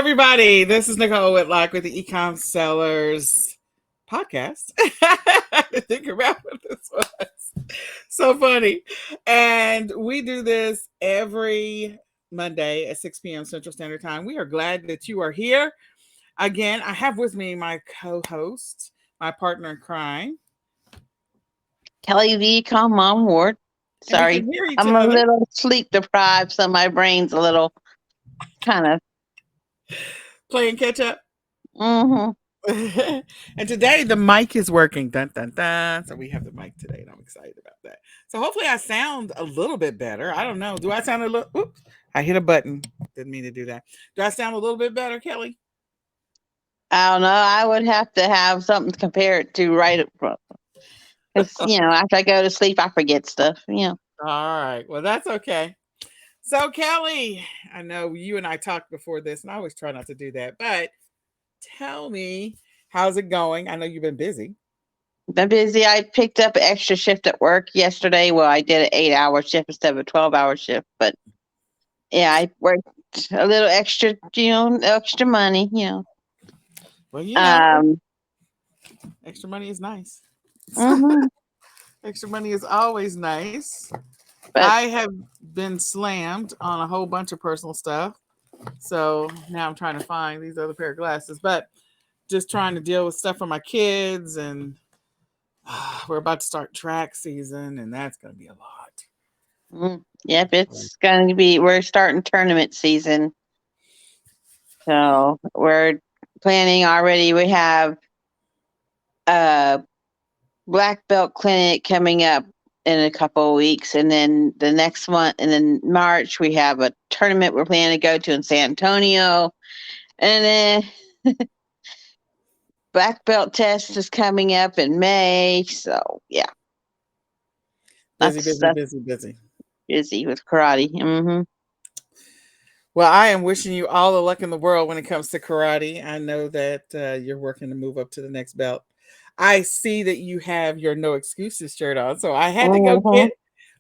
everybody. This is Nicole Whitlock with the eComSellers podcast. I had to think about what this was. So funny. And we do this every Monday at 6 p.m. Central Standard Time. We are glad that you are here. Again, I have with me my co-host, my partner in crime. Kelly the eCom Mom Ward. And we Sorry, can hear each I'm a other. little sleep deprived, so my brain's a little kind of. Playing catch up. Mm-hmm. And today the mic is working. Dun dun dun. So we have the mic today, and I'm excited about that. So hopefully I sound a little bit better. I don't know. Do I sound a little? Oops! I hit a button. Didn't mean to do that. Do I sound a little bit better, Kelly? I don't know. I would have to have something to compare it to, right? Because after I go to sleep, I forget stuff. All right. Well, that's okay. So Kelly, I know you and I talked before this, and I always try not to do that, but tell me, how's it going? I know you've been busy. Been busy. I picked up an extra shift at work yesterday. Well, I did an 8-hour shift instead of a 12-hour shift, but yeah, I worked a little extra. Extra money. Well, extra money is nice. Mm-hmm. Extra money is always nice. But I have been slammed on a whole bunch of personal stuff. So now I'm trying to find these other pair of glasses, but just trying to deal with stuff for my kids. And we're about to start track season, and that's going to be a lot. Yep, it's going to be, we're starting tournament season. So we're planning already. We have a black belt clinic coming up in a couple of weeks. And then the next month, and then March, we have a tournament we're planning to go to in San Antonio. And then black belt test is coming up in May. So yeah. Busy Busy with karate. Mm-hmm. Well, I am wishing you all the luck in the world when it comes to karate. I know that you're working to move up to the next belt. I see that you have your No Excuses shirt on, so I had to go get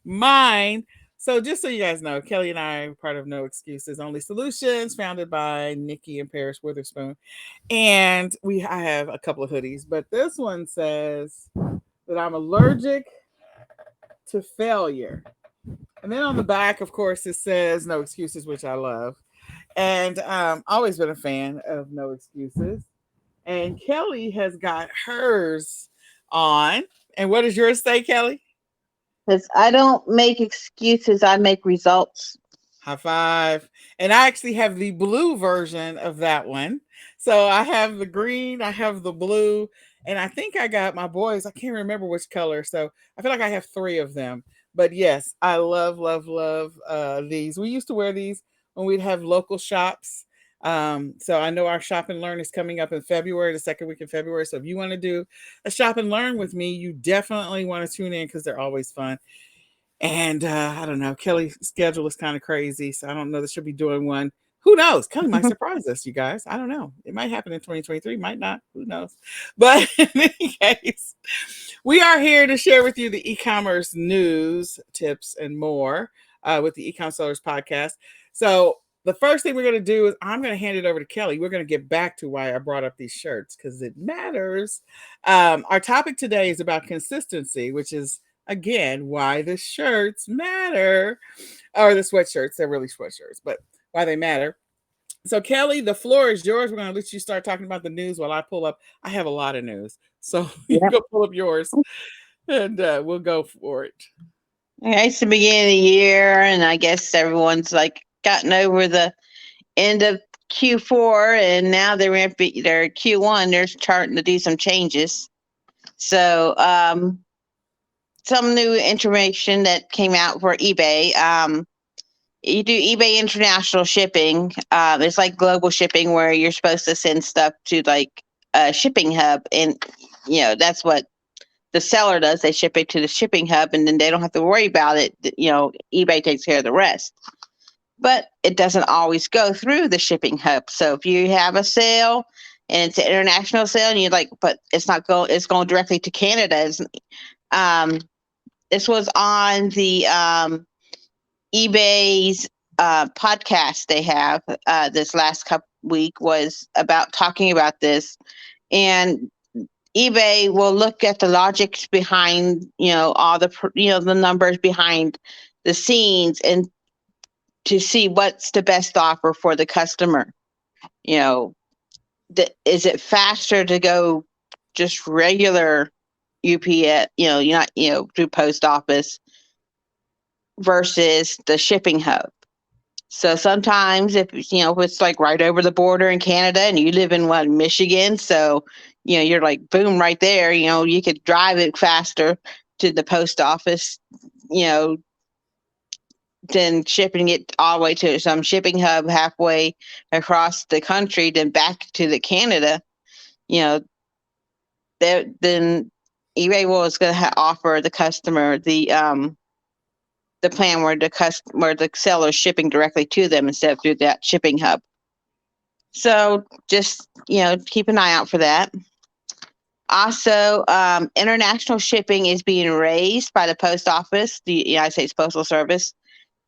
mine. So just so you guys know, Kelly and I are part of No Excuses Only Solutions, founded by Nikki and Paris Witherspoon. And I have a couple of hoodies, but this one says that I'm allergic to failure. And then on the back, of course, it says No Excuses, which I love. And always been a fan of No Excuses. And Kelly has got hers on. And what does yours say, Kelly? Because I don't make excuses, I make results. High five. And I actually have the blue version of that one. So I have the green, I have the blue, and I think I got my boys. I can't remember which color. So I feel like I have 3 of them. But yes, I love these. We used to wear these when we'd have local shops. So I know our shop and learn is coming up in February, the second week in February. So if you want to do a shop and learn with me, you definitely want to tune in because they're always fun. And I don't know, Kelly's schedule is kind of crazy. So I don't know that she'll be doing one. Who knows? Kelly might surprise us, you guys. I don't know. It might happen in 2023, might not. Who knows? But in any case, we are here to share with you the e-commerce news, tips, and more with the eComSellers podcast. So the first thing we're going to do is I'm going to hand it over to Kelly. We're going to get back to why I brought up these shirts because it matters. Our topic today is about consistency, which is, again, why the shirts matter. Or the sweatshirts. They're really sweatshirts, but why they matter. So Kelly, the floor is yours. We're going to let you start talking about the news while I pull up. I have a lot of news. So you go pull up yours and we'll go for it. Okay, it's the beginning of the year, and I guess everyone's like gotten over the end of Q4, and now they're Q1. They're starting to do some changes. So, some new information that came out for eBay. You do eBay international shipping. It's like global shipping where you're supposed to send stuff to like a shipping hub, and that's what the seller does. They ship it to the shipping hub, and then they don't have to worry about it. eBay takes care of the rest. But it doesn't always go through the shipping hub. So if you have a sale and it's an international sale, and you're like, but it's going directly to Canada. This was on the eBay's podcast they have this last week was about talking about this, and eBay will look at the logics behind, all the, the numbers behind the scenes, and to see what's the best offer for the customer. You know, is it faster to go just regular UPS, you're not, through post office versus the shipping hub? So sometimes if it's like right over the border in Canada and you live in Michigan, so you're like boom right there, you could drive it faster to the post office, you know, than shipping it all the way to some shipping hub halfway across the country, then back to the Canada. You know, then eBay is going to offer the customer the plan where the seller is shipping directly to them instead of through that shipping hub. So just keep an eye out for that. Also, international shipping is being raised by the post office, the United States Postal Service,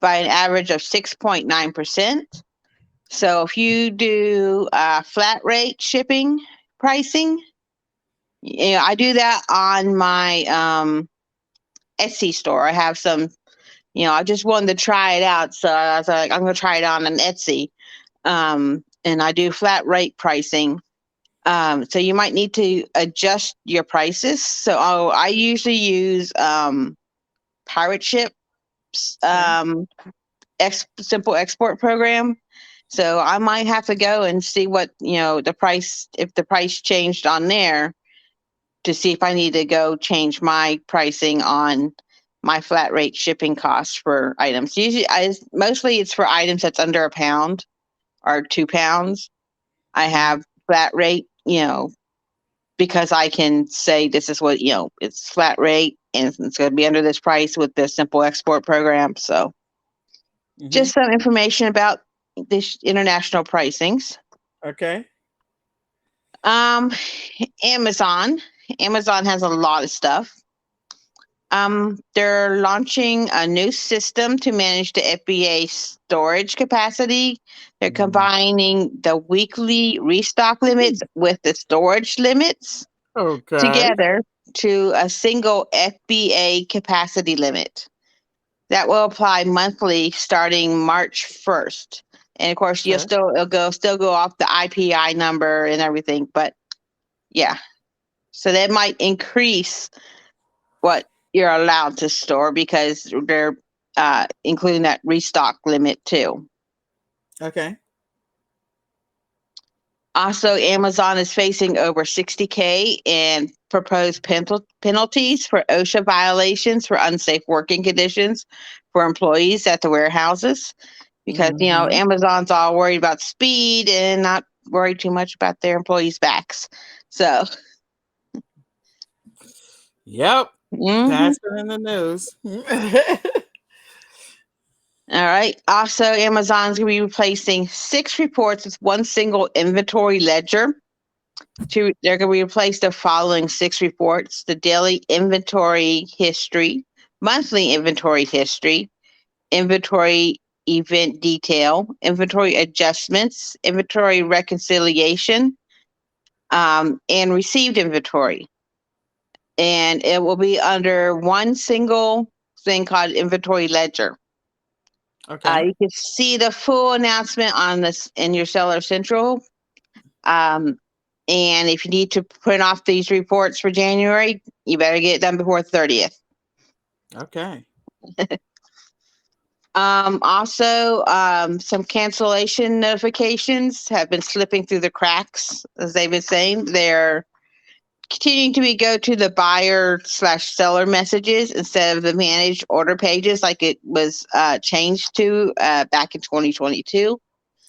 by an average of 6.9%. So if you do flat rate shipping pricing, I do that on my Etsy store. I have some, I just wanted to try it out. So I was like, I'm going to try it on an Etsy. And I do flat rate pricing. So you might need to adjust your prices. So I usually use Pirate Ship's simple export program. So I might have to go and see what, the price, if the price changed on there, to see if I need to go change my pricing on my flat rate shipping costs for items. Usually, mostly it's for items that's under £1 or £2. I have flat rate, because I can say this is what, it's flat rate and it's going to be under this price with the simple export program. So just some information about this international pricings. Okay. Amazon has a lot of stuff. They're launching a new system to manage the FBA storage capacity. They're combining the weekly restock limits with the storage limits together to a single FBA capacity limit that will apply monthly starting March 1st. And of course, it'll still go off the IPI number and everything, but yeah. So that might increase what you're allowed to store because they're including that restock limit too. Okay. Also, Amazon is facing over $60,000 in proposed penalties for OSHA violations for unsafe working conditions for employees at the warehouses. Because, Amazon's all worried about speed and not worried too much about their employees' backs. So. Yep. That's been in the news. All right. Also, Amazon's going to be replacing 6 reports with one single inventory ledger. They're going to replace the following 6 reports: the daily inventory history, monthly inventory history, inventory event detail, inventory adjustments, inventory reconciliation, and received inventory. And it will be under one single thing called inventory ledger. Okay. You can see the full announcement on this in your Seller Central. And if you need to print off these reports for January, you better get it done before 30th. Okay. Also, some cancellation notifications have been slipping through the cracks, as they've been saying. They're continuing to go to the buyer/seller messages instead of the managed order pages like it was changed to back in 2022.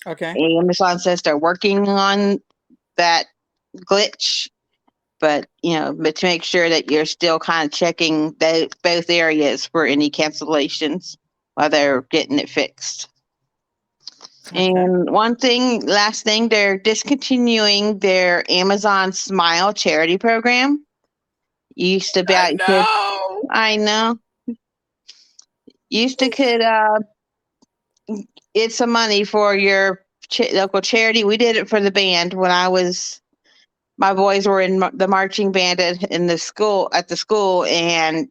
Okay. Amazon says they're working on that glitch, but to make sure that you're still kind of checking both areas for any cancellations while they're getting it fixed. Okay. And last thing, they're discontinuing their Amazon Smile charity program. Used to be, I know. Used to could it's some money for your local charity. We did it for the band when I was. My boys were in the marching band in the school at the school, and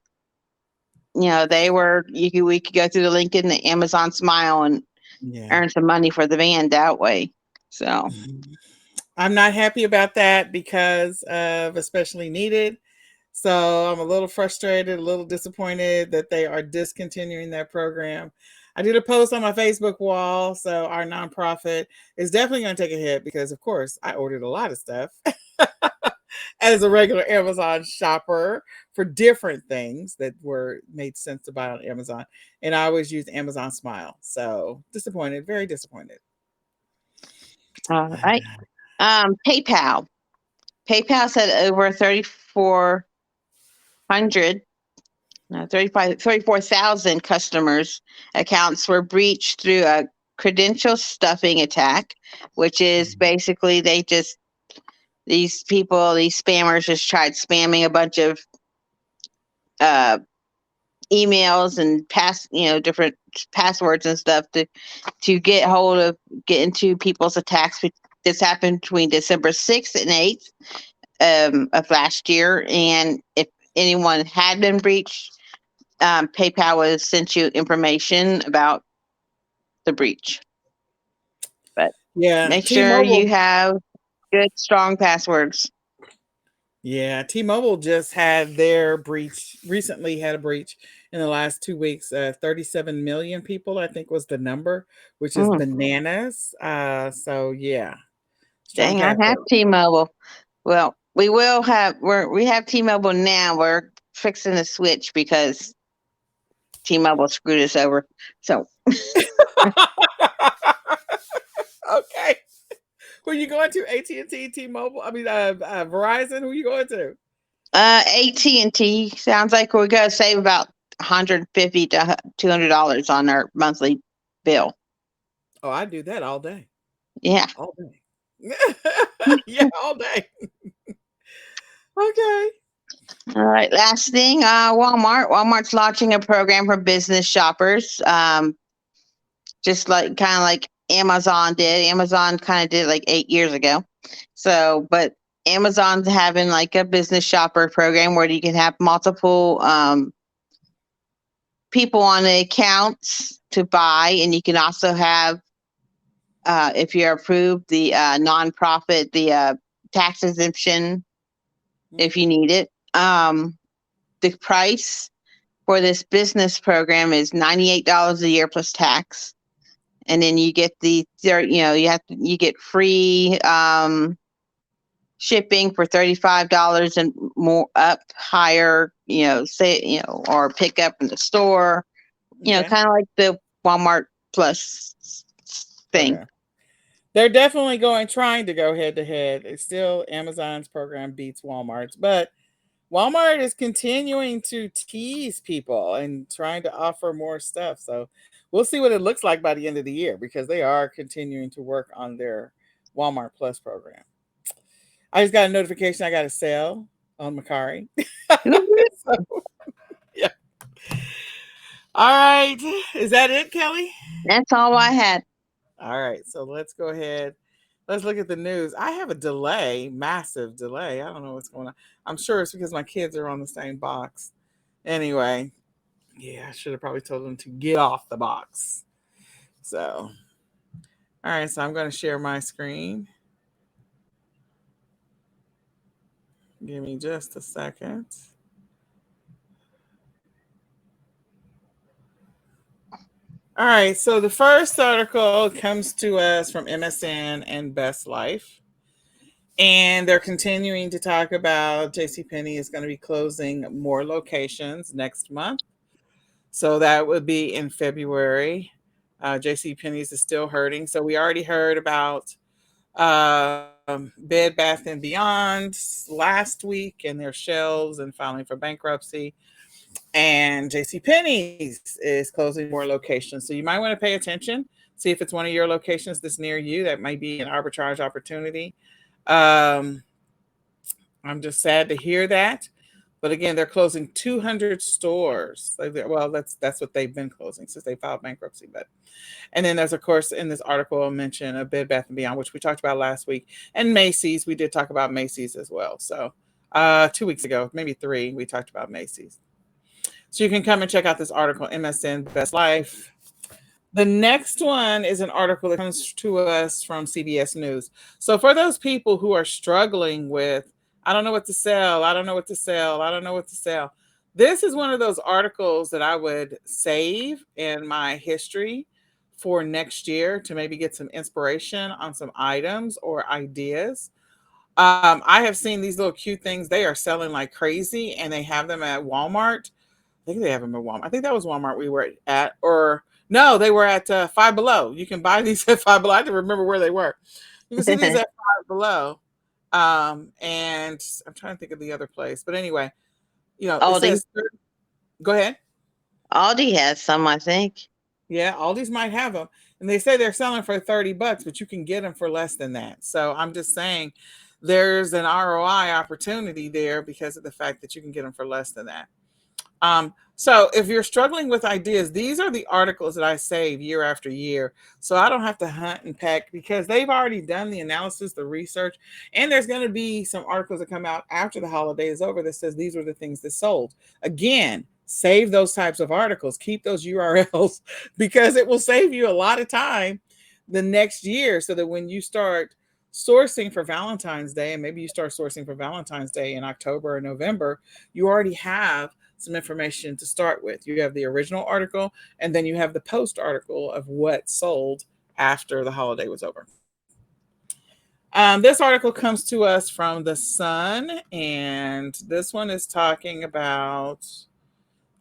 they were. We could go through the link in the Amazon Smile and Yeah. earn some money for the band that way. So, Mhm. I'm not happy about that because of especially needed. So I'm a little frustrated, a little disappointed that they are discontinuing that program. I did a post on my Facebook wall, so our nonprofit is definitely going to take a hit because, of course, I ordered a lot of stuff as a regular Amazon shopper for different things that were made sense to buy on Amazon, and I always use Amazon Smile. So disappointed, very disappointed. all right. PayPal. PayPal said over 3,400, no, 34,000 customers' accounts were breached through a credential stuffing attack, which is basically these people, these spammers just tried spamming a bunch of uh, emails and different passwords and stuff to get into people's attacks. This happened between December 6th and 8th of last year, and if anyone had been breached, PayPal would have sent you information about the breach. But Yeah, make sure you T-Mobile. have good, strong passwords. Yeah, T-Mobile just had their breach recently had a breach in the last 2 weeks. 37 million people, I think, was the number, which is Mm, bananas. So yeah, strong dang, I have password. T-Mobile. Well, we have T-Mobile now. We're fixing to switch because T-Mobile screwed us over. So, Okay, who you going to? AT&T, T-Mobile. I mean, Verizon. Who you going to? AT&T sounds like we're gonna save about 150 to $200 on our monthly bill. Oh, I do that all day, Yeah. all day. Yeah, all day. Okay. All right. Last thing, Walmart. Walmart's launching a program for business shoppers. Just like kind of like Amazon did. Amazon kind of did like 8 years ago. So, but Amazon's having like a business shopper program where you can have multiple people on the accounts to buy, and you can also have, if you're approved, the nonprofit, the tax exemption if you Mhm. need it. The price for this business program is $98 a year plus tax, and then you get you get free shipping for $35 and more up higher, or pick up in the store, Okay. kind of like the Walmart Plus thing. Okay. They're definitely trying to go head to head. It's still Amazon's program beats Walmart's, but Walmart is continuing to tease people and trying to offer more stuff. So we'll see what it looks like by the end of the year because they are continuing to work on their Walmart Plus program. I just got a notification I got a sale on Macari. So, yeah. All right. Is that it, Kelly? That's all I had. All right. So let's go ahead. Let's look at the news. I have a delay, massive delay. I don't know what's going on. I'm sure it's because my kids are on the same box. Anyway, yeah, I should have probably told them to get off the box. So, all right. So I'm going to share my screen. Give me just a second. All right. So the first article comes to us from MSN and Best Life. And they're continuing to talk about JCPenney is going to be closing more locations next month. So that would be in February. JCPenney's is still hurting. So we already heard about Bed Bath and Beyond last week and their shelves and filing for bankruptcy. And JCPenney's is closing more locations. So you might want to pay attention, see if it's one of your locations that's near you. That might be an arbitrage opportunity. Um, I'm just sad to hear that. But again, they're closing 200 stores. Well, that's what they've been closing since they filed bankruptcy. But and then there's of course in this article a mention of Bed Bath and Beyond, which we talked about last week, and Macy's. We did talk about Macy's as well. So 2 weeks ago, maybe three, we talked about Macy's. So you can come and check out this article, MSN Best Life. The next one is an article that comes to us from CBS News. So for those people who are struggling with, I don't know what to sell, I don't know what to sell, I don't know what to sell. This is one of those articles that I would save in my history for next year to maybe get some inspiration on some items or ideas. I have seen these little cute things. They are selling like crazy and they have them at Walmart. I think they have them at Walmart. I think that was Walmart we were at, or no, they were at Five Below. You can buy these at Five Below. I don't remember where they were. You can see these at Five Below. And I'm trying to think of the other place, but anyway, it Aldi. says, go ahead. Aldi has some, I think. Yeah, all these might have them, and they say they're selling for $30, but you can get them for less than that. So I'm just saying, there's an ROI opportunity there because of the fact that you can get them for less than that. So if you're struggling with ideas, these are the articles that I save year after year. So I don't have to hunt and peck because they've already done the analysis, the research, and there's going to be some articles that come out after the holiday is over that says these were the things that sold. Again, save those types of articles, keep those URLs because it will save you a lot of time the next year so that when you start sourcing for Valentine's Day, and maybe you start sourcing for Valentine's Day in October or November, you already have some information to start with. You have the original article, and then you have the post article of what sold after the holiday was over. This article comes to us from The Sun, and this one is talking about,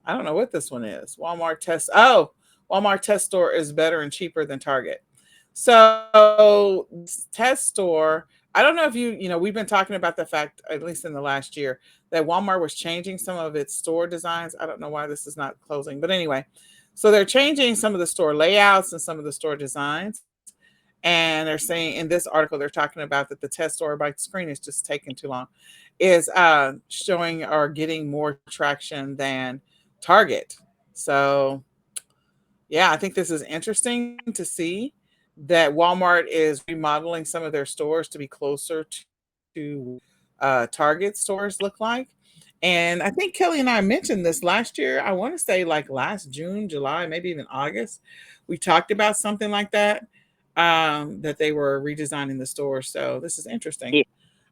I don't know what this one is. Walmart test store is better and cheaper than Target. So test store, I don't know if we've been talking about the fact, at least in the last year, that Walmart was changing some of its store designs. I don't know why this is not closing, but anyway, so they're changing some of the store layouts and some of the store designs. And they're saying in this article, they're talking about that the test store, by screen is just taking too long, is showing or getting more traction than Target. So yeah, I think this is interesting to see that Walmart is remodeling some of their stores to be closer to Target stores look like. And I think Kelly and I mentioned this last year. I want to say like last June, July, maybe even August. We talked about something like that, that they were redesigning the store. So this is interesting.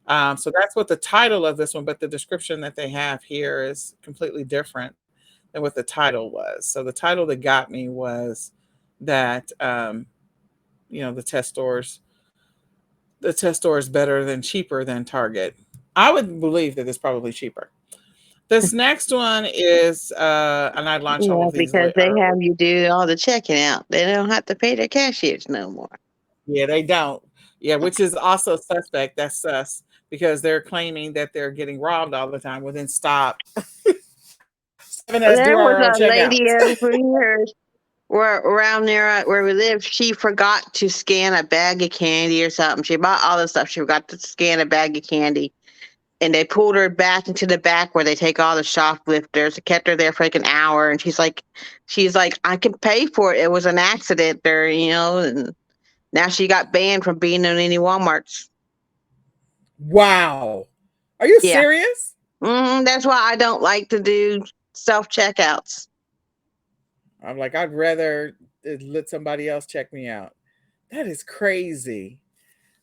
Yeah. So that's what the title of this one, but the description that they have here is completely different than what the title was. So the title that got me was that the test store is better than cheaper than Target. I would believe that it's probably cheaper. This next one is, and I launch all Yeah, of these because they early. have you do all the checking out. They don't have to pay their cashiers no more. Yeah, they don't. Yeah, which is also suspect. That's sus because they're claiming that they're getting robbed all the time. Well, then stop. Having us do There our was own a lady checkouts. over here where around there where we live. She forgot to scan a bag of candy or something. She bought all the stuff. She forgot to scan a bag of candy. And they pulled her back into the back where they take all the shoplifters. They kept her there for like an hour, and she's like, I can pay for it. It was an accident there, and now she got banned from being in any WalMarts. Wow. Are you Yeah, serious? that's why I don't like to do self checkouts. I'm like, I'd rather let somebody else check me out. That is crazy.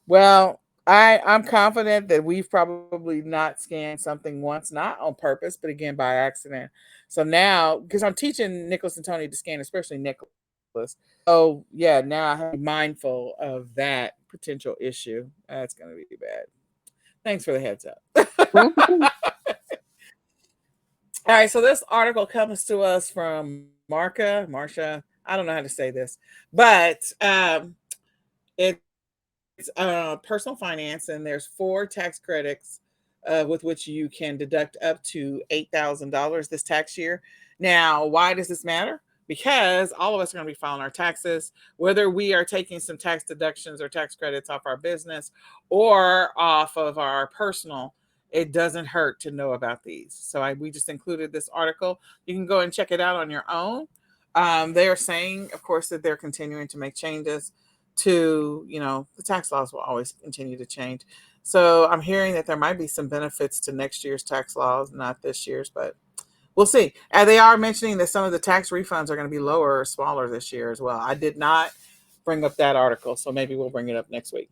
Well, I'm confident that we've probably not scanned something once, not on purpose, but again by accident. So now, because I'm teaching Nicholas and Tony to scan, especially Nicholas. Oh yeah, now I have to be mindful of that potential issue. That's going to be bad. Thanks for the heads up. All right, so this article comes to us from Marsha. I don't know how to say this, but it's personal finance, and there's 4 tax credits with which you can deduct up to $8,000 this tax year. Now, why does this matter? Because all of us are going to be filing our taxes, whether we are taking some tax deductions or tax credits off our business or off of our personal it doesn't hurt to know about these. So we just included this article. You can go and check it out on your own. They are saying, of course, that they're continuing to make changes to, the tax laws will always continue to change. So I'm hearing that there might be some benefits to next year's tax laws, not this year's, but we'll see. And they are mentioning that some of the tax refunds are going to be lower or smaller this year as well. I did not bring up that article, so maybe we'll bring it up next week.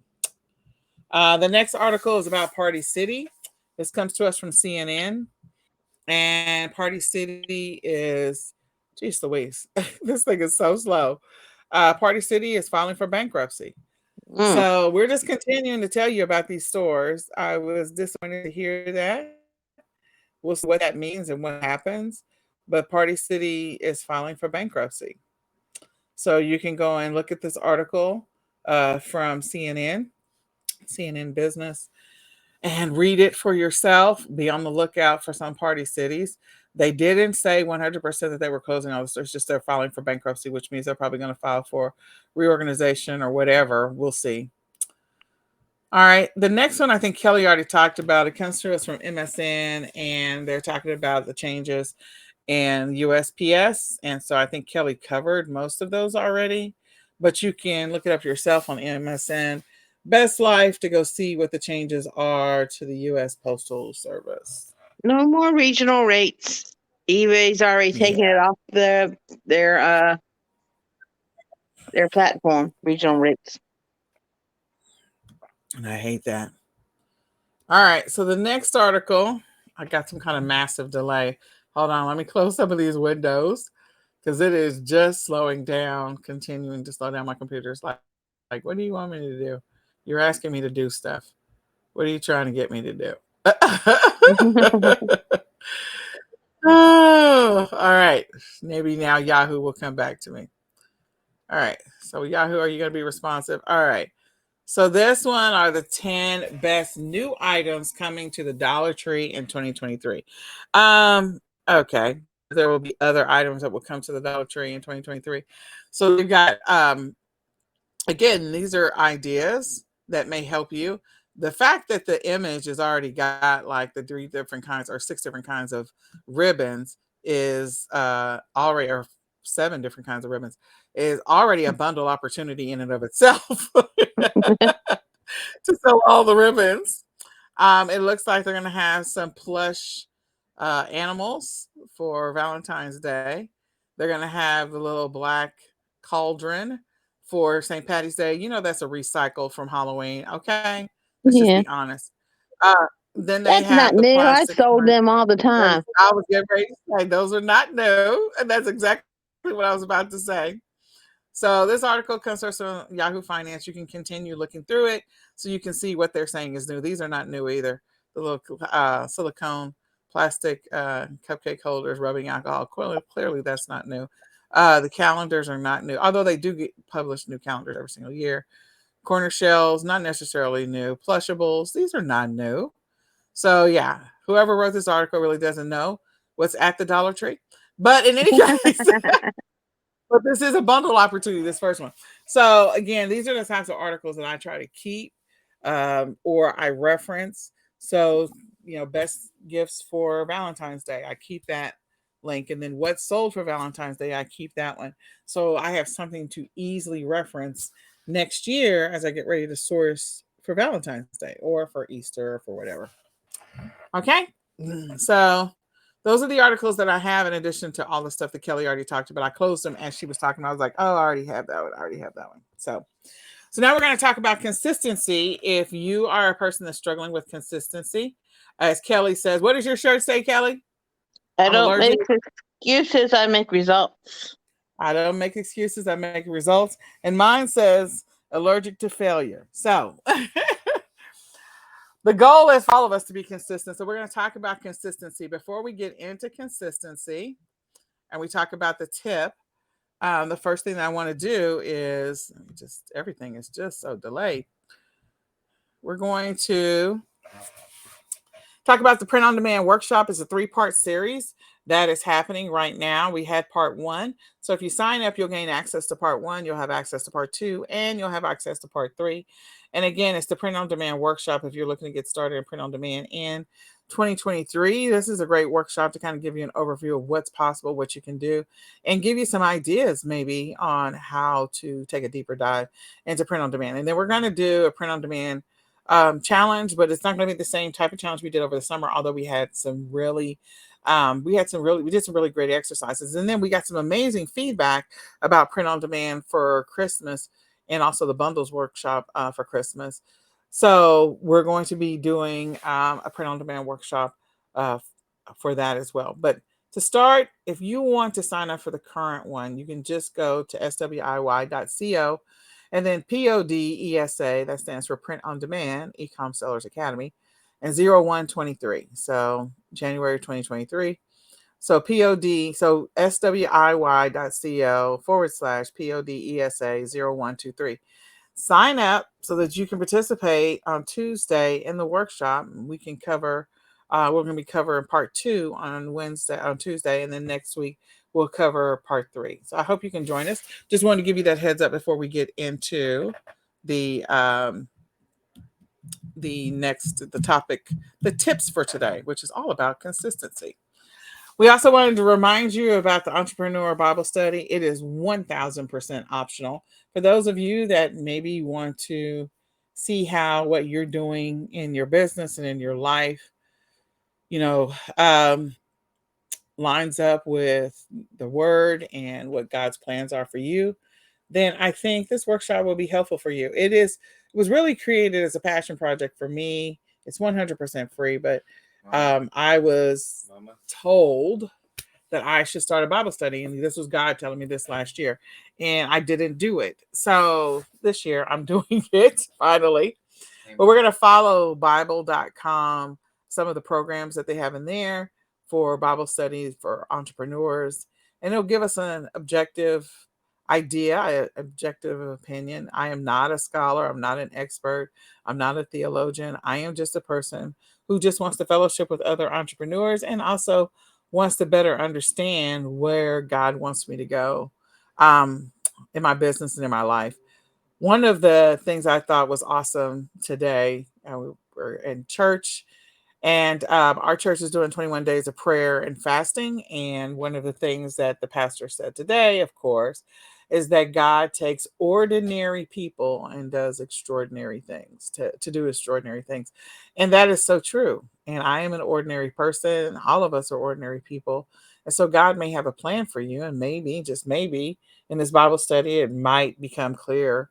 The next article is about Party City. This comes to us from CNN. And Party City is, geez Louise, this thing is so slow. Party City is filing for bankruptcy. Mm. So we're just continuing to tell you about these stores. I was disappointed to hear that. We'll see what that means and what happens. But Party City is filing for bankruptcy. So you can go and look at this article from CNN Business, and read it for yourself. Be on the lookout for some Party Cities. They didn't say 100% that they were closing all the stores, just they're filing for bankruptcy, which means they're probably going to file for reorganization or whatever. We'll see. All right. The next one I think Kelly already talked about. It comes to us from MSN, and they're talking about the changes in USPS. And so I think Kelly covered most of those already, but you can look it up yourself on MSN Best Life to go see what the changes are to the U.S. Postal Service. No more regional rates. eBay's already Yeah. taken it off their platform. Regional rates. And I hate that. All right. So the next article, I got some kind of massive delay. Hold on. Let me close some of these windows because it is just slowing down, continuing to slow down. My computer's like, what do you want me to do? You're asking me to do stuff. What are you trying to get me to do? Oh, all right. Maybe now Yahoo will come back to me. All right. So, Yahoo, are you going to be responsive? All right. So, this one are the 10 best new items coming to the Dollar Tree in 2023. Okay. There will be other items that will come to the Dollar Tree in 2023. So, we've got again, these are ideas that may help you. The fact that the image has already got like the 6 different kinds of ribbons is already, or 7 different kinds of ribbons, is already a bundle opportunity in and of itself to sell all the ribbons. It looks like they're going to have some plush animals for Valentine's Day. They're going to have the little black cauldron for St. Patty's Day. That's a recycle from Halloween. Okay. Let's just Yeah. be honest. Uh, then they That's not have the new. I plastic sold ones. them all the time. I was getting ready to say those are not new. And that's exactly what I was about to say. So this article comes from Yahoo Finance. You can continue looking through it so you can see what they're saying is new. These are not new either. The little silicone plastic cupcake holders, rubbing alcohol. Clearly that's not new. The calendars are not new, although they do publish new calendars every single year. Corner shells, not necessarily new. Plushables, these are not new. So yeah, whoever wrote this article really doesn't know what's at the Dollar Tree. But in any case, but this is a bundle opportunity, this first one. So again, these are the types of articles that I try to keep or I reference. So, best gifts for Valentine's Day, I keep that link. And then what's sold for Valentine's Day, I keep that one. So I have something to easily reference next year as I get ready to source for Valentine's Day or for Easter or for whatever. Okay. So those are the articles that I have in addition to all the stuff that Kelly already talked about. I closed them as she was talking. I was like, oh, I already have that one. I already have that one. So now we're going to talk about consistency. If you are a person that's struggling with consistency, as Kelly says, what does your shirt say, Kelly? I I'm don't allergic. make excuses. I make results. I don't make excuses. I make results. And mine says allergic to failure. So the goal is for all of us to be consistent. So we're going to talk about consistency. Before we get into consistency and we talk about the tip, the first thing that I want to do is everything is just so delayed. We're going to talk about the print on demand workshop. It's a 3-part series. That is happening right now. We had part one. So if you sign up, you'll gain access to part one, you'll have access to part two, and you'll have access to part three. And again, it's the print on demand workshop if you're looking to get started in print on demand in 2023. This is a great workshop to kind of give you an overview of what's possible, what you can do, and give you some ideas maybe on how to take a deeper dive into print on demand. And then we're going to do a print on demand challenge, but it's not going to be the same type of challenge we did over the summer, although we did some really great exercises, and then we got some amazing feedback about print on demand for Christmas, and also the bundles workshop for Christmas. So we're going to be doing a print on demand workshop for that as well. But to start, if you want to sign up for the current one, you can just go to swiy.co and then PODESA, that stands for Print on Demand, eComSellers Academy, and 0123. So January 2023. So swiy.co/PODESA 0123. Sign up so that you can participate on Tuesday in the workshop. We can cover, we're going to be covering part two on Tuesday, and then next week we'll cover part three. So I hope you can join us. Just wanted to give you that heads up before we get into the the topic, the tips for today, which is all about consistency. We also wanted to remind you about the Entrepreneur Bible Study. It is 1000% optional. For those of you that maybe want to see how what you're doing in your business and in your life, you know, lines up with the word and what God's plans are for you, then I think this workshop will be helpful for you. It was really created as a passion project for me. It's 100% free, but I was told that I should start a Bible study, and this was God telling me this last year, and I didn't do it. So this year I'm doing it finally. But we're going to follow Bible.com, some of the programs that they have in there for Bible studies for entrepreneurs. And it'll give us an objective idea, an objective opinion. I am not a scholar. I'm not an expert. I'm not a theologian. I am just a person who just wants to fellowship with other entrepreneurs and also wants to better understand where God wants me to go in my business and in my life. One of the things I thought was awesome today, we were in church, and our church is doing 21 days of prayer and fasting. And one of the things that the pastor said today, of course, is that God takes ordinary people and does extraordinary things to do extraordinary things. And that is so true. And I am an ordinary person. All of us are ordinary people. And so God may have a plan for you. And maybe, just maybe, in this Bible study, it might become clear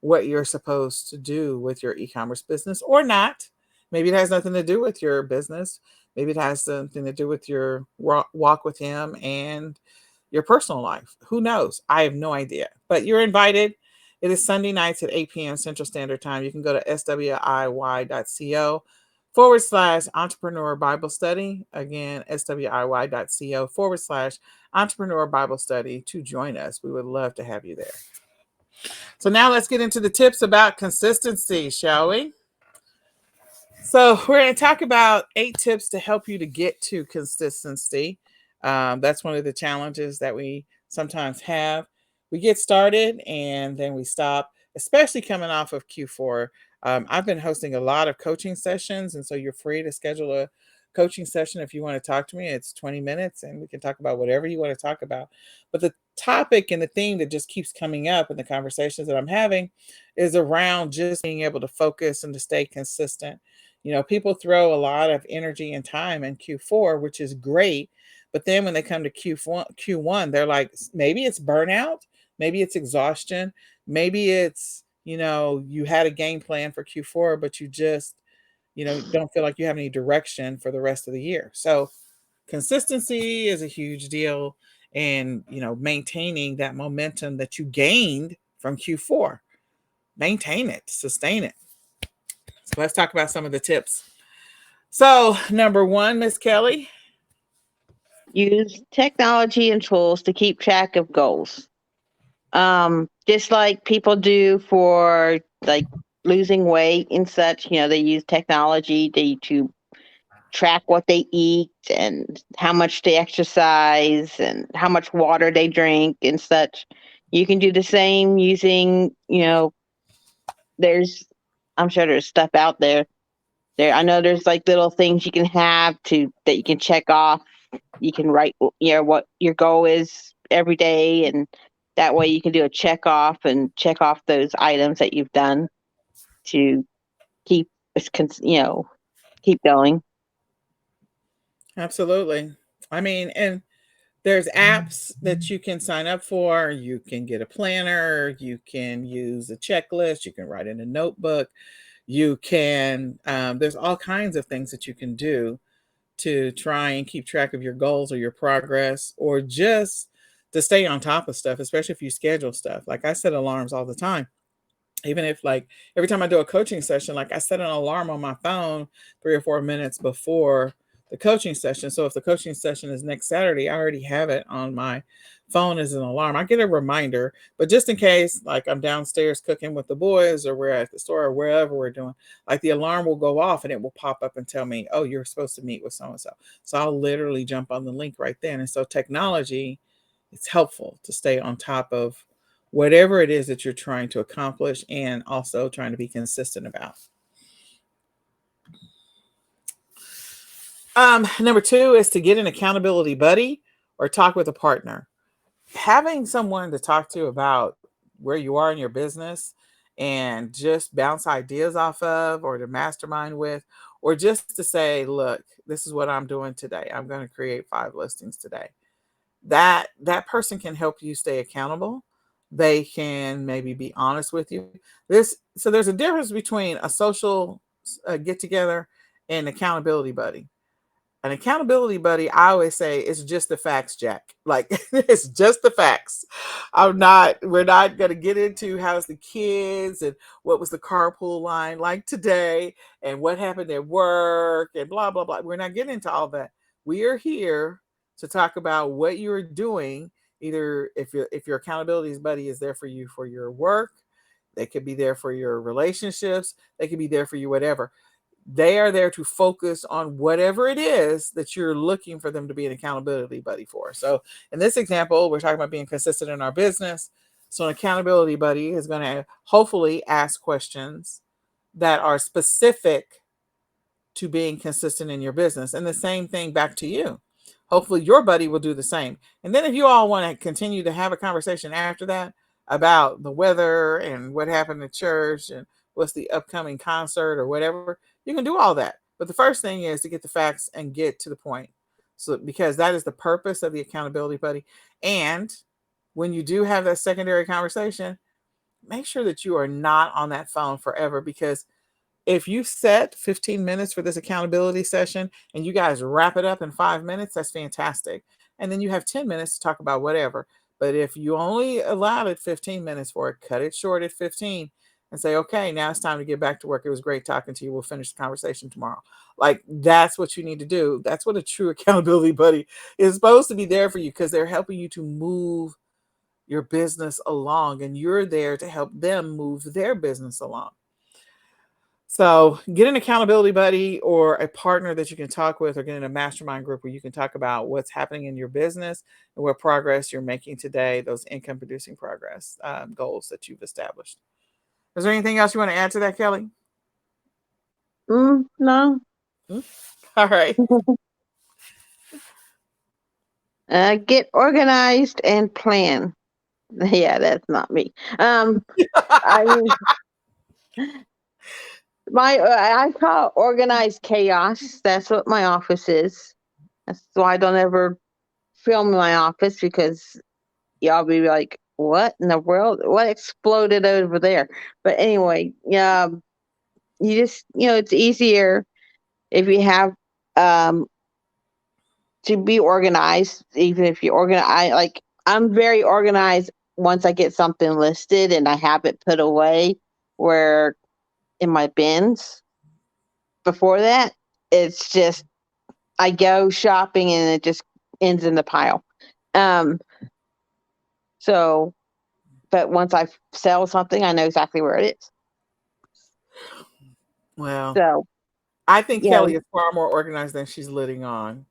what you're supposed to do with your e-commerce business or not. Maybe it has nothing to do with your business. Maybe it has something to do with your walk with him and your personal life. Who knows? I have no idea. But you're invited. It is Sunday nights at 8 p.m. Central Standard Time. You can go to swiy.co/entrepreneur Bible study. Again, swiy.co/entrepreneur Bible study to join us. We would love to have you there. So now let's get into the tips about consistency, shall we? So we're going to talk about 8 tips to help you to get to consistency. That's one of the challenges that we sometimes have. We get started and then we stop, especially coming off of Q4. I've been hosting a lot of coaching sessions, and so you're free to schedule a coaching session if you want to talk to me. It's 20 minutes and we can talk about whatever you want to talk about. But the topic and the theme that just keeps coming up in the conversations that I'm having is around just being able to focus and to stay consistent. People throw a lot of energy and time in Q4, which is great. But then when they come to Q1, they're like, maybe it's burnout, maybe it's exhaustion, maybe it's, you had a game plan for Q4, but you just, don't feel like you have any direction for the rest of the year. So consistency is a huge deal, and, maintaining that momentum that you gained from Q4. Maintain it, sustain it. So let's talk about some of the tips. So, number one, Miss Kelly. Use technology and tools to keep track of goals. Just like people do for like losing weight and such, they use technology to track what they eat and how much they exercise and how much water they drink and such. You can do the same using, there's, I'm sure there's stuff out there. I know there's like little things you can have to that you can check off. You can write, what your goal is every day, and that way you can do a check off and check off those items that you've done to keep, keep going. Absolutely. I mean, and there's apps that you can sign up for. You can get a planner. You can use a checklist. You can write in a notebook. You can, there's all kinds of things that you can do to try and keep track of your goals or your progress or just to stay on top of stuff, especially if you schedule stuff. Like I set alarms all the time. Even if like every time I do a coaching session, like I set an alarm on my phone 3 or 4 minutes before the coaching session. So if the coaching session is next Saturday, I already have it on my phone as an alarm. I get a reminder, but just in case, like I'm downstairs cooking with the boys or we're at the store or wherever we're doing, like the alarm will go off and it will pop up and tell me, oh, you're supposed to meet with so and so. So I'll literally jump on the link right then. And so technology, it's helpful to stay on top of whatever it is that you're trying to accomplish and also trying to be consistent about. Number two is to get an accountability buddy or talk with a partner. Having someone to talk to about where you are in your business and just bounce ideas off of or to mastermind with, or just to say, look, this is what I'm doing today. I'm going to create 5 listings today. That person can help you stay accountable. They can maybe be honest with you. There's a difference between a social get together and accountability buddy. An accountability buddy, I always say, it's just the facts, Jack. Like it's just the facts. We're not gonna get into how's the kids and what was the carpool line like today and what happened at work and blah blah blah. We're not getting into all that. We are here to talk about what you're doing. Either if your accountability buddy is there for you for your work, they could be there for your relationships, they could be there for you, whatever. They are there to focus on whatever it is that you're looking for them to be an accountability buddy for. So in this example, we're talking about being consistent in our business. So an accountability buddy is going to hopefully ask questions that are specific to being consistent in your business. And the same thing back to you. Hopefully your buddy will do the same. And then if you all want to continue to have a conversation after that about the weather and what happened at church and what's the upcoming concert or whatever, you can do all that. But the first thing is to get the facts and get to the point. So because that is the purpose of the accountability buddy. And when you do have that secondary conversation, make sure that you are not on that phone forever, because if you set 15 minutes for this accountability session and you guys wrap it up in 5 minutes, that's fantastic. And then you have 10 minutes to talk about whatever. But if you only allowed it 15 minutes for it, cut it short at 15 and say, okay, now it's time to get back to work. It was great talking to you. We'll finish the conversation tomorrow. Like that's what you need to do. That's what a true accountability buddy is supposed to be there for you, because they're helping you to move your business along and you're there to help them move their business along. So get an accountability buddy or a partner that you can talk with, or get in a mastermind group where you can talk about what's happening in your business and what progress you're making today, those income producing progress goals that you've established. Is there anything else you want to add to that, Kelly? No. All right. Get organized and plan. Yeah, that's not me. I mean, I call organized chaos. That's what my office is. That's why I don't ever film my office, because y'all be like, "What in the world? What exploded over there?" But anyway, yeah, you just it's easier if you have um to be organized. Even if you organize, I'm very organized once I get something listed and I have it put away where in my bins. Before that, it's just I go shopping and it just ends in the pile. Um, so, but once I sell something, I know exactly where it is. Well, So, I think you know, Kelly is far more organized than she's letting on.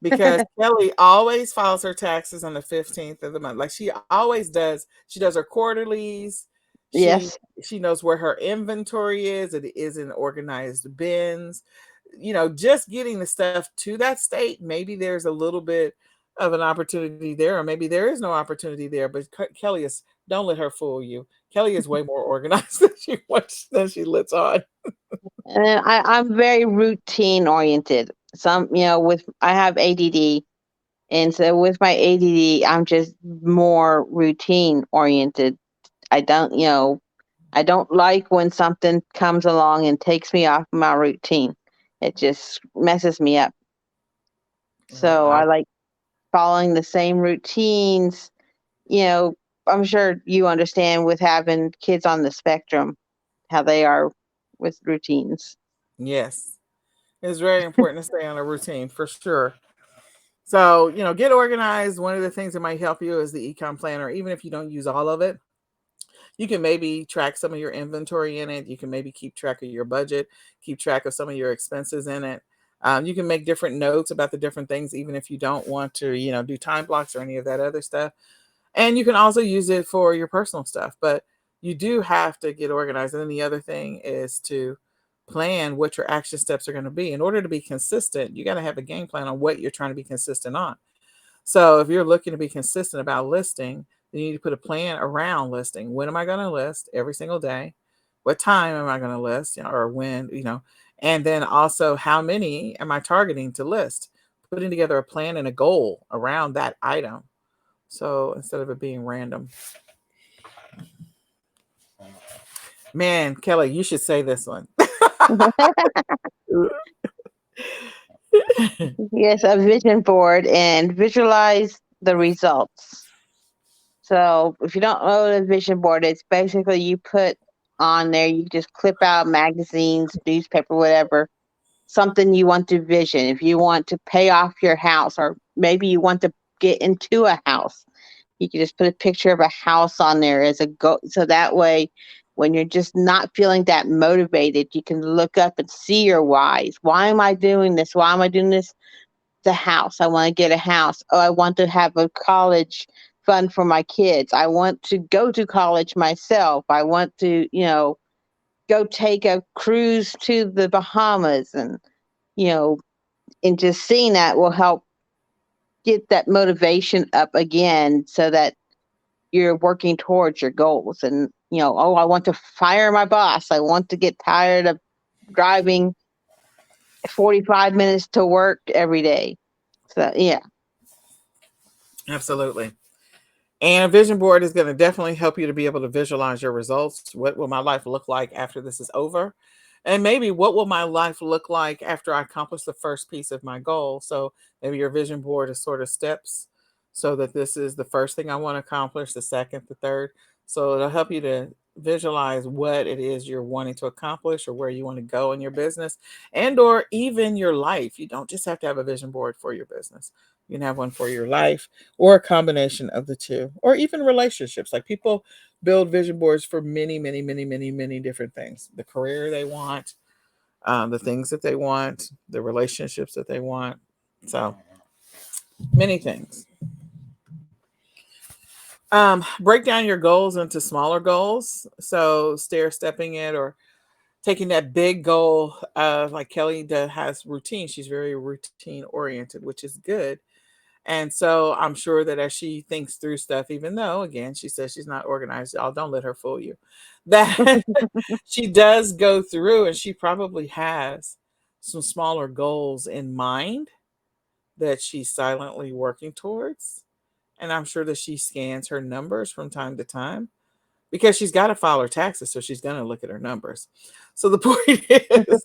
Because Kelly always files her taxes on the 15th of the month. Like she always does. She does her quarterlies. She yes. she knows where her inventory is. It is in organized bins. Just getting the stuff to that state, maybe there's a little bit of an opportunity there, or maybe there is no opportunity there. But Kelly is, don't let her fool you. Kelly is way more organized than she lets on. And I'm very routine oriented. With I have ADD, and so with my ADD, I'm just more routine oriented. I don't, you know, I don't like when something comes along and takes me off my routine. It just messes me up. Well, So I like following the same routines. You know, I'm sure you understand with having kids on the spectrum how they are with routines. yes, it's very important to stay on a routine for sure. So, get organized. One of the things that might help you is the ecom planner. Even if you don't use all of it, you can maybe track some of your inventory in it. You can maybe keep track of your budget, keep track of some of your expenses in it. You can make different notes about the different things, even if you don't want to, do time blocks or any of that other stuff. And you can also use it for your personal stuff. But you do have to get organized. And then the other thing is to plan what your action steps are going to be. In order to be consistent, you got to have a game plan on what you're trying to be consistent on. So if you're looking to be consistent about listing, then you need to put a plan around listing. When am I going to list every single day? What time am I going to list, or when, and then also how many am I targeting to list? Putting together a plan and a goal around that item. So instead of it being random. Man, Kelly, you should say this one. Yes, a vision board and visualize the results. So if you don't know what a vision board, it's basically you put on there, you just clip out magazines, newspaper, whatever, something you want to vision. If you want to pay off your house, or maybe you want to get into a house, you can just put a picture of a house on there as a go. So that way, when you're just not feeling that motivated, you can look up and see your whys. Why am I doing this? Why am I doing this? The house. I want to get a house. Oh, I want to have a college fund for my kids. I want to go to college myself. I want to, go take a cruise to the Bahamas, you know, and just seeing that will help get that motivation up again so that you're working towards your goals. And, oh, I want to fire my boss. I want to get tired of driving 45 minutes to work every day. So, yeah. Absolutely. And a vision board is going to definitely help you to be able to visualize your results. What will my life look like after this is over? And maybe what will my life look like after I accomplish the first piece of my goal? So maybe your vision board is sort of steps, so that this is the first thing I want to accomplish, the second, the third. So it'll help you to visualize what it is you're wanting to accomplish, or where you want to go in your business, and or even your life. You don't just have to have a vision board for your business. You can have one for your life, or a combination of the two, or even relationships. Like people build vision boards for many, many, many, many, many different things: the career they want, the things that they want, the relationships that they want. So many things. Break down your goals into smaller goals. So stair stepping it, or taking that big goal. Like Kelly has routine. She's very routine oriented, which is good. And so I'm sure that as she thinks through stuff, even though, again, she says she's not organized, y'all don't let her fool you, that she does go through, and she probably has some smaller goals in mind that she's silently working towards. And I'm sure that she scans her numbers from time to time, because she's got to file her taxes. So she's going to look at her numbers. So the point is,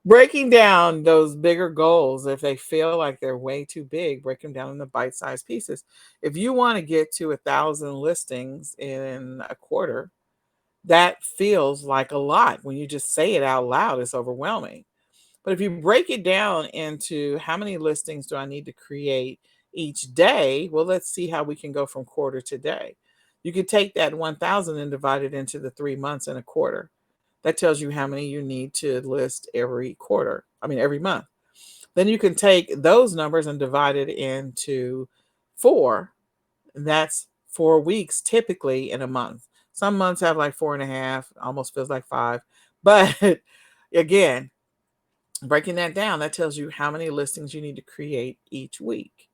breaking down those bigger goals, if they feel like they're way too big, break them down into bite-sized pieces. If you want to get to 1,000 listings in a quarter, that feels like a lot. When you just say it out loud, it's overwhelming. But if you break it down into how many listings do I need to create each day, well, let's see how we can go from quarter to day. You could take that 1,000 and divide it into the 3 months in a quarter. That tells you how many you need to list every quarter. I mean, every month. Then you can take those numbers and divide it into four. And that's 4 weeks typically in a month. Some months have like 4.5, almost feels like five. But again, breaking that down, that tells you how many listings you need to create each week.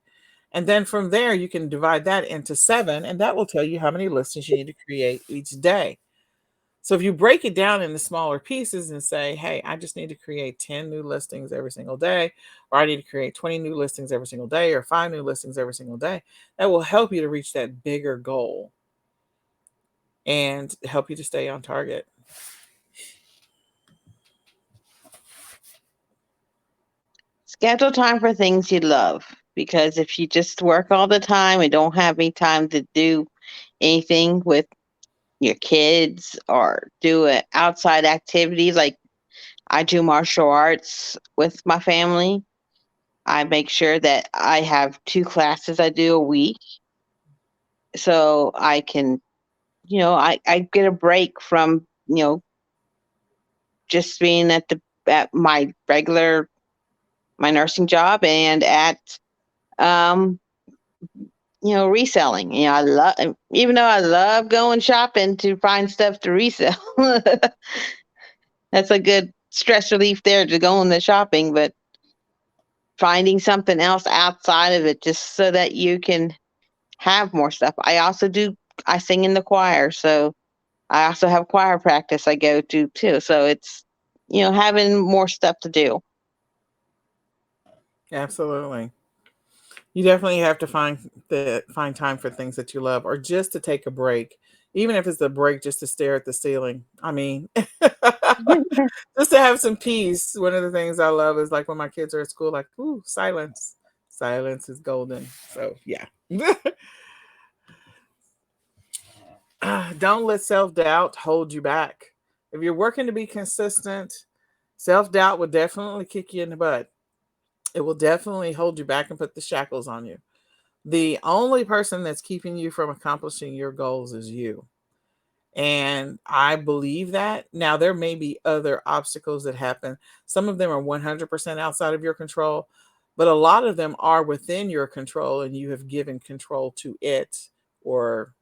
And then from there, you can divide that into seven, and that will tell you how many listings you need to create each day. So if you break it down into smaller pieces and say, hey, I just need to create 10 new listings every single day, or I need to create 20 new listings every single day, or 5 new listings every single day, that will help you to reach that bigger goal and help you to stay on target. Schedule time for things you love, because if you just work all the time and don't have any time to do anything with your kids or do an outside activity, like I do martial arts with my family. I make sure that I have 2 classes I do a week, so I can, I get a break from, just being at my regular, my nursing job, and at um reselling. I love, even though I love going shopping to find stuff to resell. That's a good stress relief there, to go in the shopping, but finding something else outside of it just so that you can have more stuff. I sing in the choir, so I also have choir practice I go to too. So it's, having more stuff to do. Absolutely. You definitely have to find time for things that you love, or just to take a break, even if it's a break just to stare at the ceiling. I mean, just to have some peace. One of the things I love is like when my kids are at school, like, ooh, silence. Silence is golden. So yeah. Don't let self-doubt hold you back. If you're working to be consistent, self-doubt will definitely kick you in the butt. It will definitely hold you back and put the shackles on you. The only person that's keeping you from accomplishing your goals is you. And I believe that. Now, there may be other obstacles that happen. Some of them are 100% outside of your control, but a lot of them are within your control, and you have given control to it, or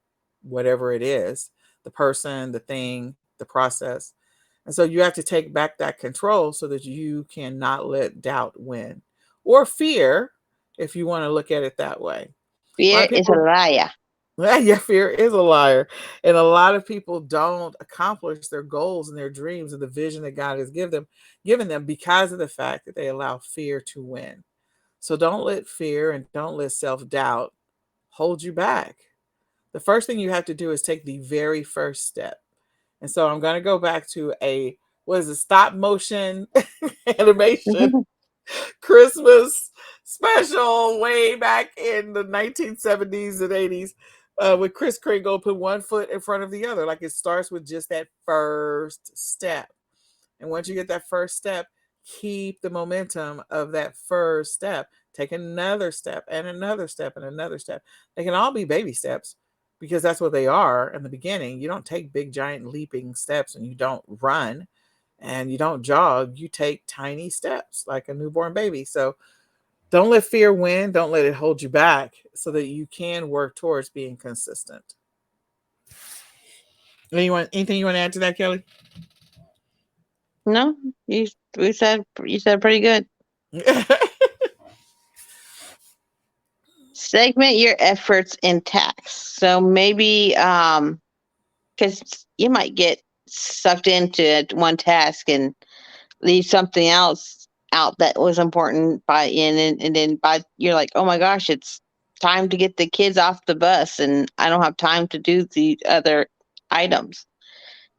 whatever it is, the person, the thing, the process. And so you have to take back that control so that you cannot let doubt win, or fear, if you want to look at it that way. A lot of Fear is a people, liar. yeah, fear is a liar. And a lot of people don't accomplish their goals and their dreams and the vision that God has given them because of the fact that they allow fear to win. So don't let fear and don't let self-doubt hold you back. The first thing you have to do is take the very first step. And so I'm going to go back to a, what is it, stop motion animation Christmas special way back in the 1970s and 80s, with Chris Kringle put one foot in front of the other. Like, it starts with just that first step. And once you get that first step, keep the momentum of that first step. Take another step and another step and another step. They can all be baby steps, because that's what they are in the beginning. You don't take big, giant, leaping steps, and you don't run and you don't jog. You take tiny steps like a newborn baby. So don't let fear win. Don't let it hold you back, so that you can work towards being consistent. Anything you want to add to that, Kelly? No, you said pretty good. Segment your efforts in tasks. So maybe, because you might get sucked into one task and leave something else out that was important and then by you're like, oh my gosh, it's time to get the kids off the bus and I don't have time to do the other items.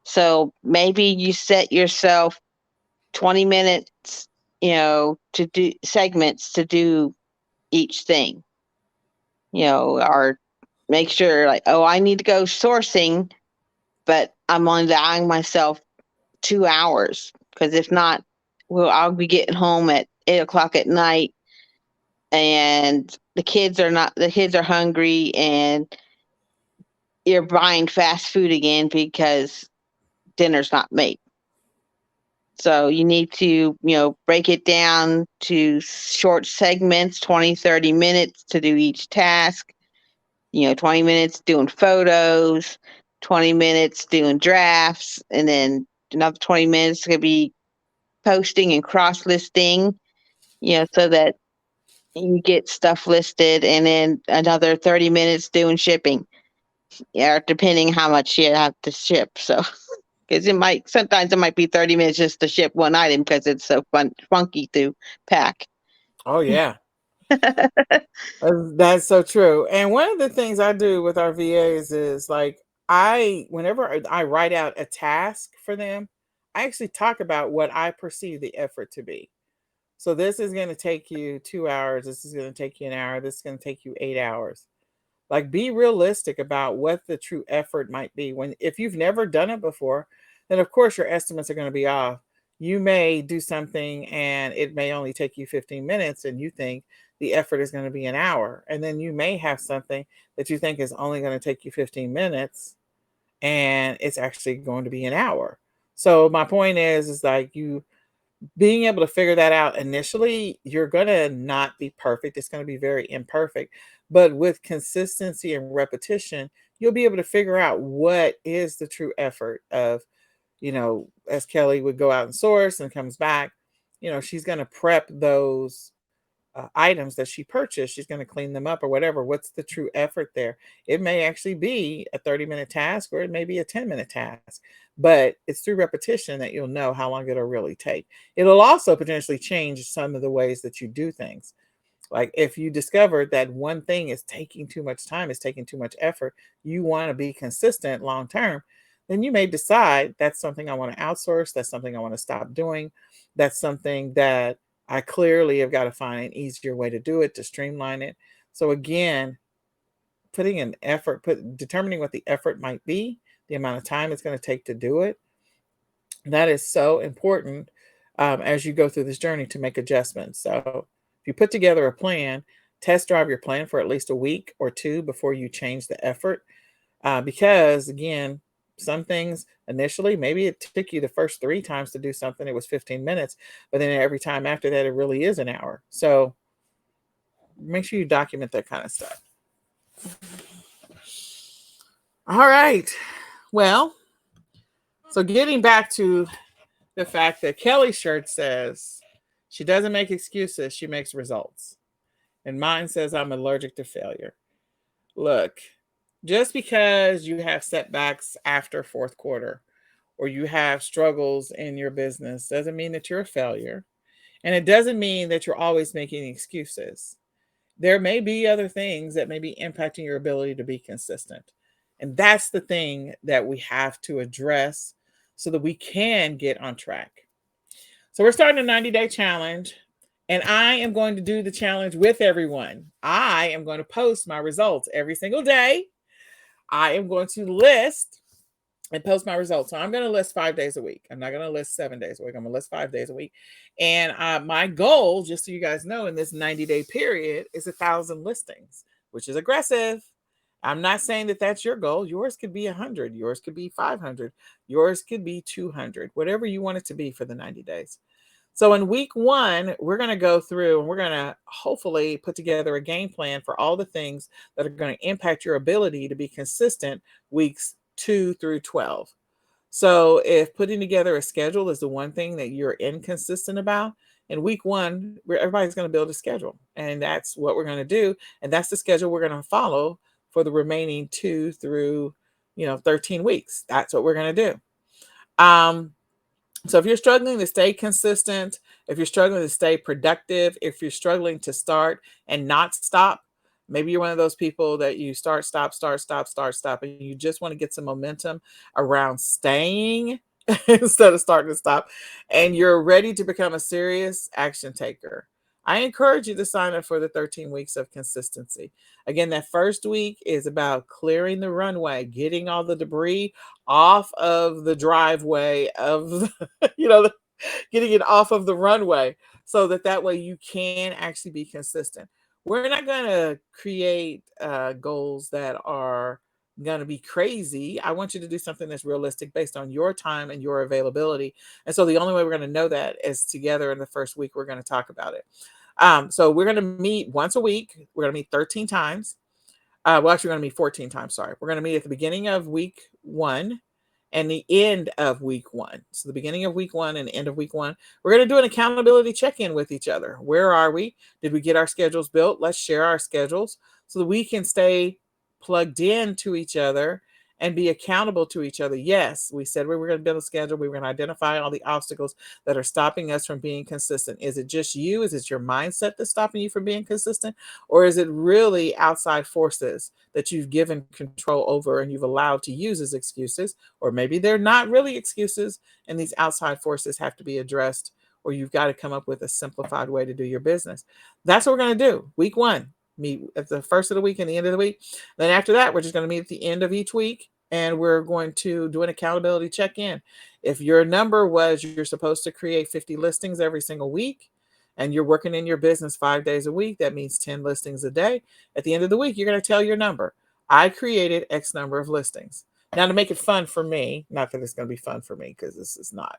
So maybe you set yourself 20 minutes, to do segments to do each thing, or make sure, like, oh, I need to go sourcing, but I'm only allowing myself 2 hours, because if not, well, I'll be getting home at 8 o'clock at night, and the kids are hungry, and you're buying fast food again because dinner's not made. So you need to, break it down to short segments, 20, 30 minutes to do each task. 20 minutes doing photos, 20 minutes doing drafts, and then another 20 minutes could be posting and cross listing, so that you get stuff listed, and then another 30 minutes doing shipping. Yeah, depending how much you have to ship. So, because sometimes it might be 30 minutes just to ship one item because it's so funky to pack. Oh yeah. That's so true. And one of the things I do with our VAs is like whenever I write out a task for them, I actually talk about what I perceive the effort to be. So this is going to take you 2 hours. This is going to take you an hour. This is going to take you 8 hours. Like, be realistic about what the true effort might be. When if you've never done it before, then of course your estimates are going to be off. You may do something and it may only take you 15 minutes and you think the effort is going to be an hour. And then you may have something that you think is only going to take you 15 minutes and it's actually going to be an hour. So my point is like you being able to figure that out initially, you're going to not be perfect. It's going to be very imperfect. But with consistency and repetition, you'll be able to figure out what is the true effort of, as Kelly would go out and source and comes back, she's going to prep those items that she purchased. She's going to clean them up or whatever. What's the true effort there? It may actually be a 30-minute task or it may be a 10-minute task, but it's through repetition that you'll know how long it'll really take. It'll also potentially change some of the ways that you do things. Like if you discovered that one thing is taking too much time, is taking too much effort, you want to be consistent long term, then you may decide that's something I want to outsource, that's something I want to stop doing, that's something that I clearly have got to find an easier way to do it, to streamline it. So again, putting an effort, determining what the effort might be, the amount of time it's going to take to do it, that is so important as you go through this journey to make adjustments. So if you put together a plan, test drive your plan for at least a week or two before you change the effort. Because again, some things initially, maybe it took you the first 3 times to do something, it was 15 minutes, but then every time after that, it really is an hour. So make sure you document that kind of stuff. All right. Well, so getting back to the fact that Kelly's shirt says she doesn't make excuses, she makes results. And mine says I'm allergic to failure. Look, just because you have setbacks after fourth quarter or you have struggles in your business doesn't mean that you're a failure. And it doesn't mean that you're always making excuses. There may be other things that may be impacting your ability to be consistent. And that's the thing that we have to address so that we can get on track. So we're starting a 90-day challenge, and I am going to do the challenge with everyone. I am going to post my results every single day. I am going to list and post my results. So I'm going to list 5 days a week. I'm not going to list 7 days a week. I'm going to list 5 days a week. And my goal, just so you guys know, in this 90-day period is 1,000 listings, which is aggressive. I'm not saying that that's your goal. Yours could be 100. Yours could be 500. Yours could be 200, whatever you want it to be for the 90 days. So in week 1, we're going to go through and we're going to hopefully put together a game plan for all the things that are going to impact your ability to be consistent weeks 2 through 12. So if putting together a schedule is the one thing that you're inconsistent about, in week 1, everybody's going to build a schedule. And that's what we're going to do. And that's the schedule we're going to follow for the remaining 2 through 13 weeks. That's what we're going to do. So if you're struggling to stay consistent, if you're struggling to stay productive, if you're struggling to start and not stop, maybe you're one of those people that you start, stop, start, stop, start, stop, and you just want to get some momentum around staying instead of starting to stop, and you're ready to become a serious action taker. I encourage you to sign up for the 13 weeks of consistency. Again, that first week is about clearing the runway, getting all the debris off of the driveway of, getting it off of the runway so that way you can actually be consistent. We're not going to create goals that are going to be crazy. I want you to do something that's realistic based on your time and your availability. And so the only way we're going to know that is together in the first week, we're going to talk about it. So we're going to meet once a week. We're going to meet 13 times. Well, actually, we're going to meet 14 times. Sorry. We're going to meet at the beginning of week one and the end of week one. So the beginning of week one and the end of week one, we're going to do an accountability check-in with each other. Where are we? Did we get our schedules built? Let's share our schedules so that we can stay plugged in to each other and be accountable to each other. Yes, we said we were going to build a schedule. We were going to identify all the obstacles that are stopping us from being consistent. Is it just you? Is it your mindset that's stopping you from being consistent? Or is it really outside forces that you've given control over and you've allowed to use as excuses? Or maybe they're not really excuses and these outside forces have to be addressed, or you've got to come up with a simplified way to do your business. That's what we're going to do. Week one, meet at the first of the week and the end of the week. Then after that, we're just going to meet at the end of each week and we're going to do an accountability check-in. If your number was you're supposed to create 50 listings every single week and you're working in your business 5 days a week, that means 10 listings a day. At the end of the week, you're going to tell your number. I created X number of listings. Now, to make it fun for me, not that it's going to be fun for me because this is not,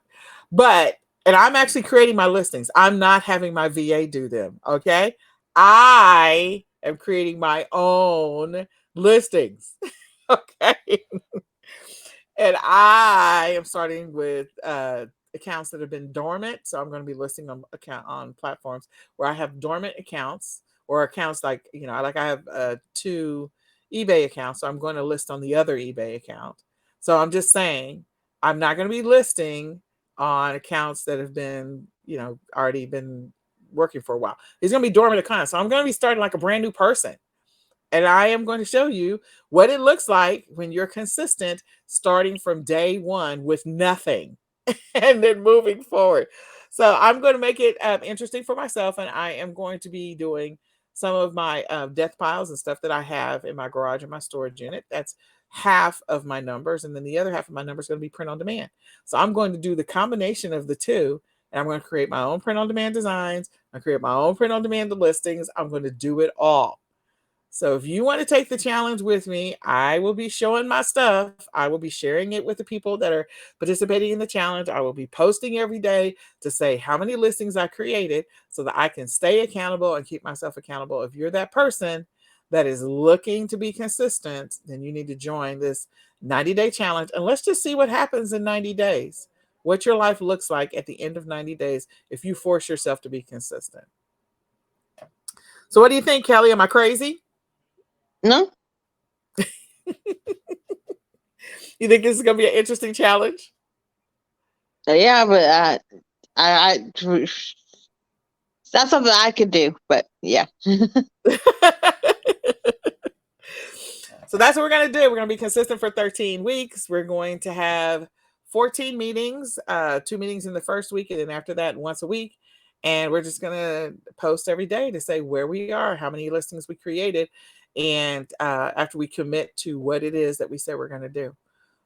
but, and I'm actually creating my listings. I'm not having my VA do them. Okay. I am creating my own listings. Okay. And I am starting with accounts that have been dormant. So I'm going to be listing them account on platforms where I have dormant accounts or accounts like, I have 2 eBay accounts. So I'm going to list on the other eBay account. So I'm just saying I'm not going to be listing on accounts that have been, already been working for a while. These going to be dormant accounts. So I'm going to be starting like a brand new person. And I am going to show you what it looks like when you're consistent starting from day one with nothing and then moving forward. So I'm going to make it interesting for myself. And I am going to be doing some of my death piles and stuff that I have in my garage and my storage unit. That's half of my numbers. And then the other half of my numbers is going to be print on demand. So I'm going to do the combination of the two. And I'm going to create my own print on demand designs. I create my own print on demand listings. I'm going to do it all. So if you want to take the challenge with me, I will be showing my stuff. I will be sharing it with the people that are participating in the challenge. I will be posting every day to say how many listings I created so that I can stay accountable and keep myself accountable. If you're that person that is looking to be consistent, then you need to join this 90-day challenge. And let's just see what happens in 90 days, what your life looks like at the end of 90 days if you force yourself to be consistent. So what do you think, Kelly? Am I crazy? No. You think this is going to be an interesting challenge? Yeah, but it's not something I could do. But yeah. So that's what we're going to do. We're going to be consistent for 13 weeks. We're going to have 14 meetings, 2 meetings in the first week, and then after that, once a week. And we're just going to post every day to say where we are, how many listings we created, and after we commit to what it is that we said we're going to do.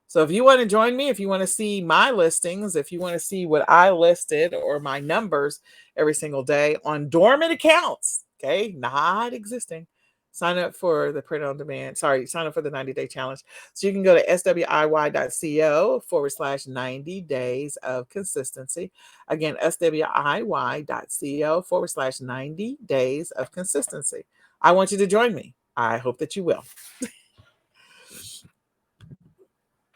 So if you want to join me, if you want to see my listings, if you want to see what I listed or my numbers every single day on dormant accounts, okay, not existing, sign up for the print on demand. Sorry, sign up for the 90-day challenge. So you can go to swiy.co/90 days of consistency. Again, swiy.co/90 days of consistency. I want you to join me. I hope that you will.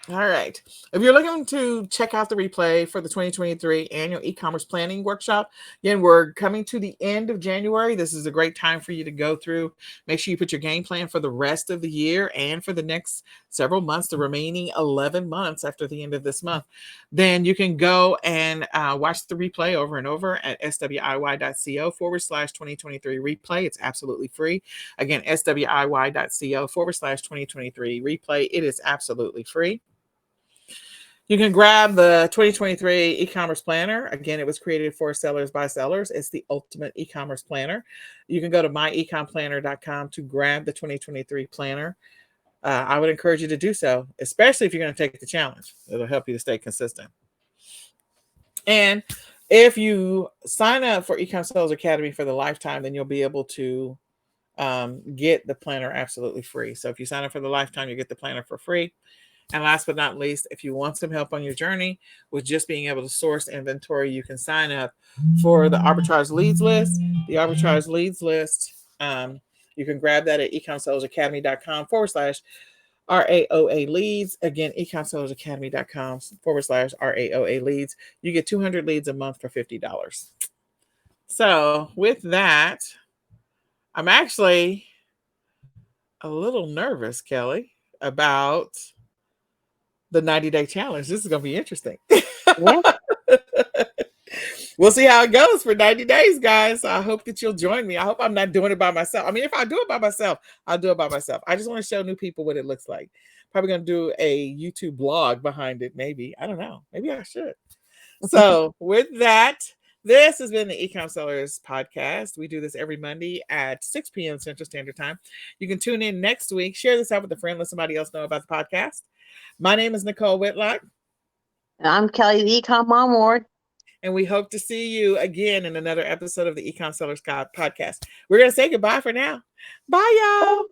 All right. If you're looking to check out the replay for the 2023 annual e-commerce planning workshop, again, we're coming to the end of January. This is a great time for you to go through. Make sure you put your game plan for the rest of the year and for the next several months, the remaining 11 months after the end of this month. Then you can go and watch the replay over and over at swiy.co/2023 replay. It's absolutely free. Again, swiy.co/2023 replay. It is absolutely free. You can grab the 2023 e-commerce planner. Again, it was created for sellers by sellers. It's the ultimate e-commerce planner. You can go to myecomplanner.com to grab the 2023 planner. I would encourage you to do so, especially if you're going to take the challenge. It'll help you to stay consistent. And if you sign up for eComSellers Academy for the lifetime, then you'll be able to get the planner absolutely free. So if you sign up for the lifetime, you get the planner for free. And last but not least, if you want some help on your journey with just being able to source inventory, you can sign up for the Arbitrage Leads list. The Arbitrage Leads list, you can grab that at ecomsellersacademy.com/RAOA leads. Again, ecomsellersacademy.com/RAOA leads. You get 200 leads a month for $50. So, with that, I'm actually a little nervous, Kelly, about the 90-day challenge. This is going to be interesting. Yeah. We'll see how it goes for 90 days, guys. I hope that you'll join me. I hope I'm not doing it by myself. I mean, if I do it by myself, I'll do it by myself. I just want to show new people what it looks like. Probably going to do a YouTube blog behind it, maybe. I don't know. Maybe I should. So, with that, this has been the Ecom Sellers podcast. We do this every Monday at 6 p.m. Central Standard Time. You can tune in next week. Share this out with a friend. Let somebody else know about the podcast. My name is Nicole Whitlock. I'm Kelly, the eCom Mom Ward. And we hope to see you again in another episode of the eComSellers podcast. We're going to say goodbye for now. Bye, y'all.